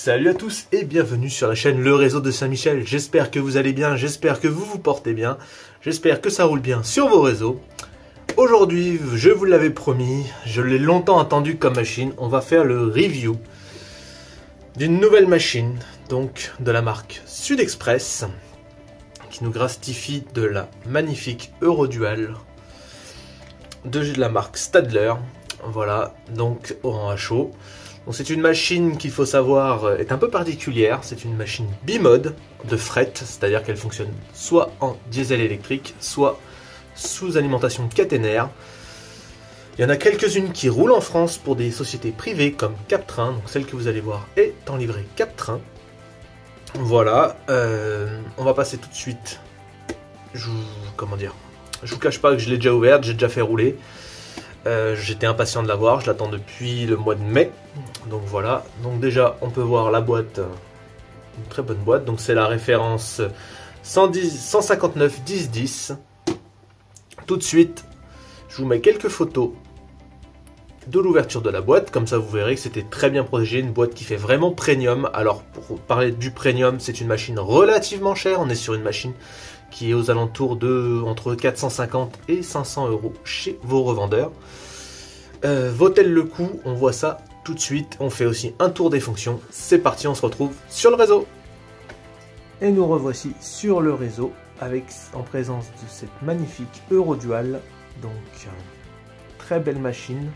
Salut à tous et bienvenue sur la chaîne Le Réseau de Saint-Michel. J'espère que vous allez bien, j'espère que vous vous portez bien, j'espère que ça roule bien sur vos réseaux. Aujourd'hui, je vous l'avais promis, je l'ai longtemps attendu comme machine, on va faire le review d'une nouvelle machine, donc de la marque Sud-Express, qui nous gratifie de la magnifique Eurodual de la marque Stadler. Voilà, donc en HO. Donc c'est une machine qu'il faut savoir est un peu particulière, c'est une machine bimode de fret, c'est-à-dire qu'elle fonctionne soit en diesel électrique, soit sous alimentation caténaire. Il y en a quelques-unes qui roulent en France pour des sociétés privées comme Captrain, donc celle que vous allez voir est en livrée Captrain. Voilà, on va passer tout de suite, je vous cache pas que je l'ai déjà ouverte, j'ai déjà fait rouler. J'étais impatient de la voir, je l'attends depuis le mois de mai. Donc voilà, donc déjà on peut voir la boîte, une très bonne boîte. Donc c'est la référence 159 10 10. Tout de suite, je vous mets quelques photos de l'ouverture de la boîte. Comme ça vous verrez que c'était très bien protégé, une boîte qui fait vraiment premium. Alors pour parler du premium, c'est une machine relativement chère. On est sur une machine qui est aux alentours de entre 450 et 500 € chez vos revendeurs. Vaut-elle le coup? On voit ça tout de suite. On fait aussi un tour des fonctions. C'est parti, on se retrouve sur le réseau. Et nous revoici sur le réseau en présence de cette magnifique Eurodual. Donc très belle machine,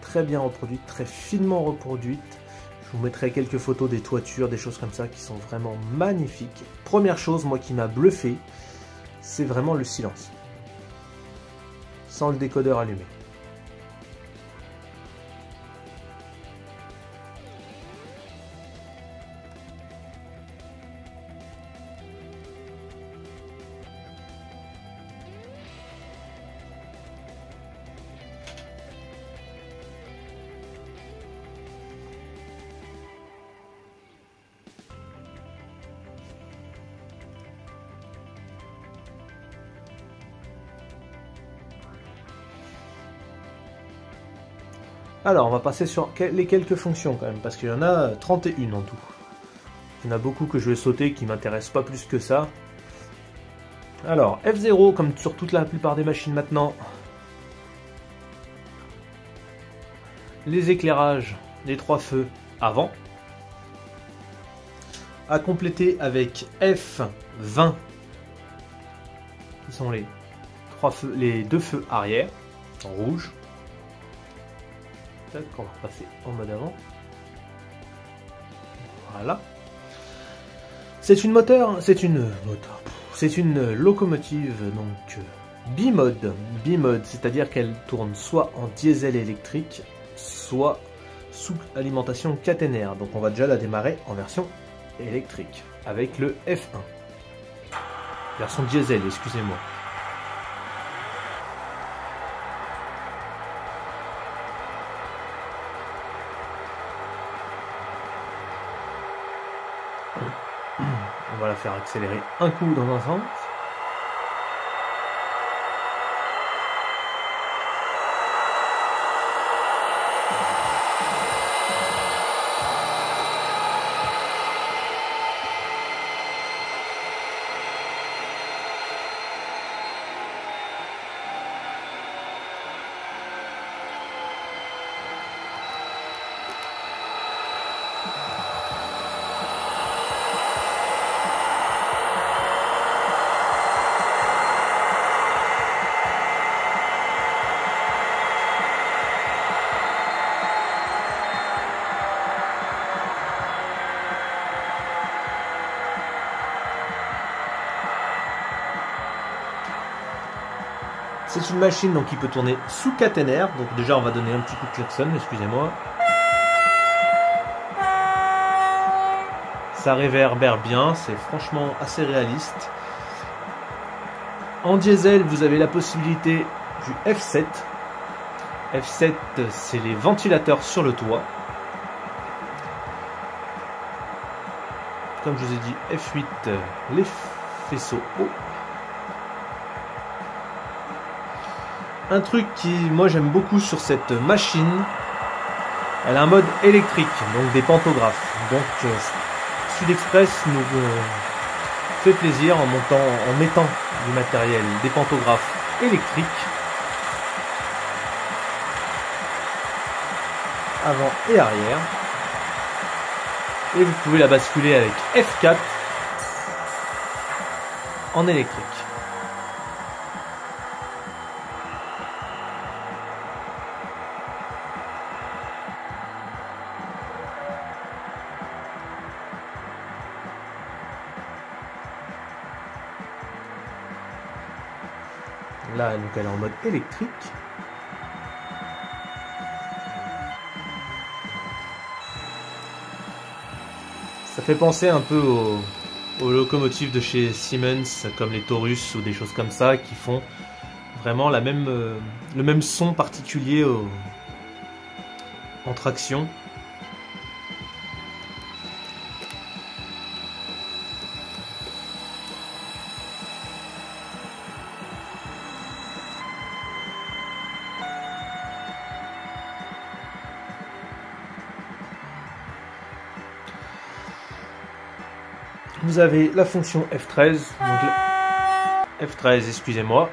très bien reproduite, très finement reproduite. Je vous mettrai quelques photos des toitures, des choses comme ça qui sont vraiment magnifiques. Première chose, moi qui m'a bluffé, c'est vraiment le silence, sans le décodeur allumé. Alors, on va passer sur les quelques fonctions quand même, parce qu'il y en a 31 en tout. Il y en a beaucoup que je vais sauter qui ne m'intéressent pas plus que ça. Alors, F0, comme sur toute la plupart des machines maintenant. Les éclairages des 3 feux avant. À compléter avec F20, qui sont les 2 feux arrière, en rouge. On va passer en mode avant. Voilà. C'est une locomotive donc bimode. Bimode, c'est-à-dire qu'elle tourne soit en diesel électrique, soit sous alimentation caténaire. Donc on va déjà la démarrer en version électrique avec le F1. Version diesel, excusez-moi. On va la faire accélérer un coup dans un sens. C'est une machine donc qui peut tourner sous caténaire. Donc déjà on va donner un petit coup de klaxon, excusez-moi. Ça réverbère bien, c'est franchement assez réaliste. En diesel, vous avez la possibilité du F7. F7, c'est les ventilateurs sur le toit. Comme je vous ai dit, F8, les faisceaux haut. Un truc qui, moi, j'aime beaucoup sur cette machine, Elle a un mode électrique, donc des pantographes. Donc Sud-Express nous fait plaisir en mettant du matériel, des pantographes électriques avant et arrière. Et vous pouvez la basculer avec F4 en électrique. Là, donc elle est en mode électrique. Ça fait penser un peu aux locomotives de chez Siemens, comme les Taurus ou des choses comme ça, qui font vraiment le même son particulier en traction. Vous avez la fonction F13, donc F13, excusez-moi.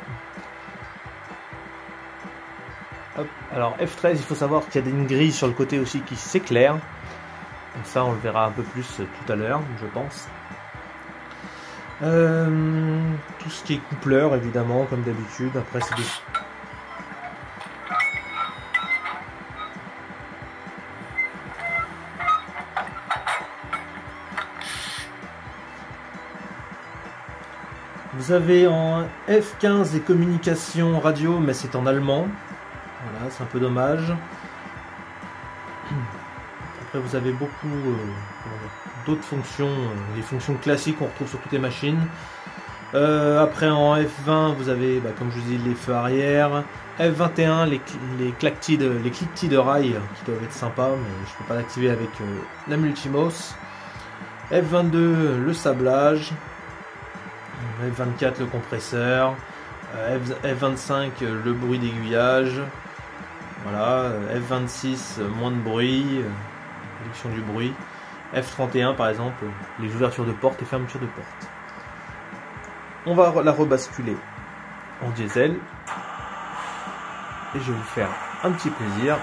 Alors F13, il faut savoir qu'il y a une grille sur le côté aussi qui s'éclaire. Donc ça, on le verra un peu plus tout à l'heure, je pense. Tout ce qui est coupleur, évidemment, comme d'habitude. Après, c'est des... Vous avez en F15 des communications radio, mais c'est en allemand. Voilà, c'est un peu dommage. Après, vous avez beaucoup d'autres fonctions, les fonctions classiques qu'on retrouve sur toutes les machines. Après, en F20, vous avez, comme je vous dis, les feux arrière. F21, les cliquetis de rail qui doivent être sympas, mais je ne peux pas l'activer avec la Multimouse. F22, le sablage. F24 le compresseur, F25 le bruit d'aiguillage, voilà, F26 moins de bruit, réduction du bruit, F31 par exemple les ouvertures de porte et fermetures de porte. On va la rebasculer en diesel et je vais vous faire un petit plaisir.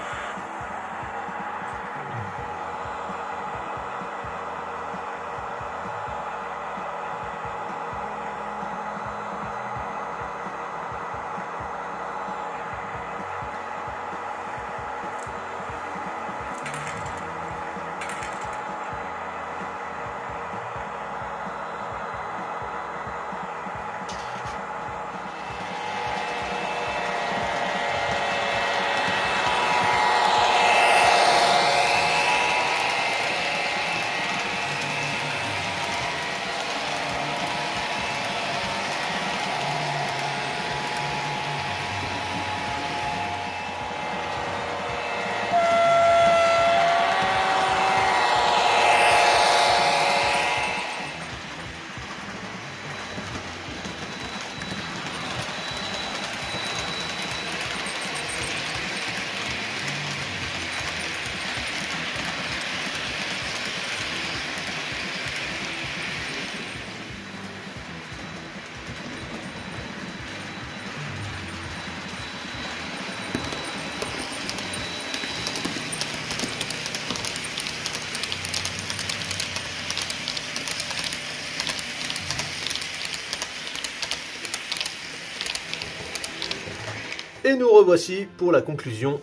Et nous revoici pour la conclusion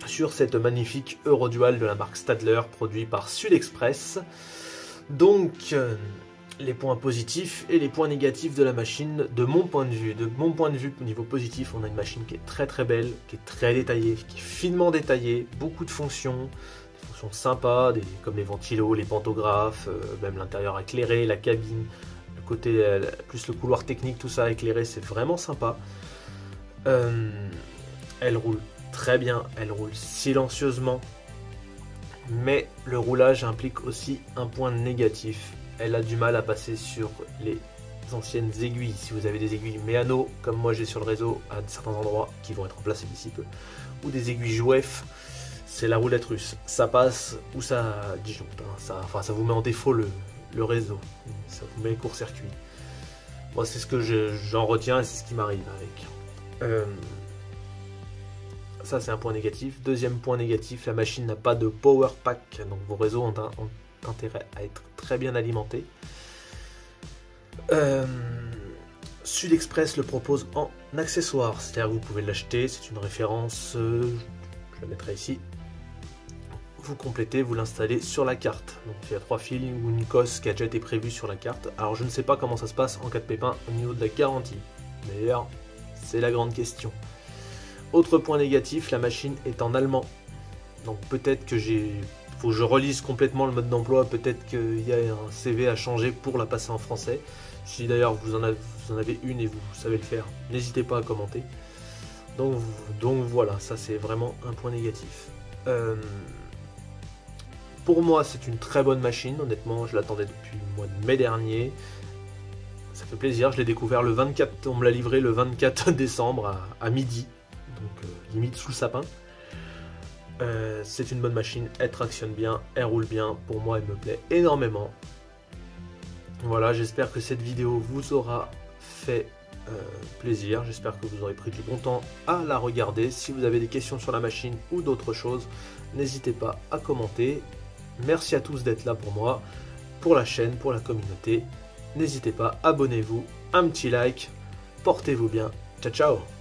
sur cette magnifique Eurodual de la marque Stadler, produit par Sud-Express. Donc, les points positifs et les points négatifs de la machine, de mon point de vue. De mon point de vue, au niveau positif, on a une machine qui est très très belle, qui est très détaillée, qui est finement détaillée, beaucoup de fonctions, des fonctions sympas, comme les ventilos, les pantographes, même l'intérieur éclairé, la cabine, le côté, plus le couloir technique, tout ça éclairé, c'est vraiment sympa. Elle roule très bien, elle roule silencieusement, mais le roulage implique aussi un point négatif. Elle a du mal à passer sur les anciennes aiguilles. Si vous avez des aiguilles Meano, comme moi j'ai sur le réseau, à certains endroits qui vont être remplacés d'ici peu, ou des aiguilles Jouef, c'est la roulette russe. Ça passe ou ça disjoncte. Hein. Ça vous met en défaut le réseau. Ça vous met court-circuit. Moi, c'est ce que j'en retiens et c'est ce qui m'arrive avec. Ça, c'est un point négatif. Deuxième point négatif, la machine n'a pas de power pack. Donc, vos réseaux ont intérêt à être très bien alimentés. Sud Express le propose en accessoire. C'est-à-dire que vous pouvez l'acheter. C'est une référence. Je la mettrai ici. Vous complétez, vous l'installez sur la carte. Donc il y a 3 fils ou une cosse qui a déjà été prévue sur la carte. Alors je ne sais pas comment ça se passe en cas de pépin au niveau de la garantie. D'ailleurs, c'est la grande question. Autre point négatif, la machine est en allemand. Donc peut-être que faut que je relise complètement le mode d'emploi. Peut-être qu'il y a un CV à changer pour la passer en français. Si d'ailleurs vous en avez une et vous savez le faire, n'hésitez pas à commenter. Donc voilà, ça c'est vraiment un point négatif. Pour moi, c'est une très bonne machine, honnêtement, je l'attendais depuis le mois de mai dernier. Ça fait plaisir, je l'ai découvert le 24, on me l'a livré le 24 décembre à midi, donc limite sous le sapin. C'est une bonne machine, elle tractionne bien, elle roule bien, pour moi elle me plaît énormément. Voilà, j'espère que cette vidéo vous aura fait plaisir, j'espère que vous aurez pris du bon temps à la regarder. Si vous avez des questions sur la machine ou d'autres choses, n'hésitez pas à commenter. Merci à tous d'être là pour moi, pour la chaîne, pour la communauté. N'hésitez pas, abonnez-vous, un petit like, portez-vous bien. Ciao ciao.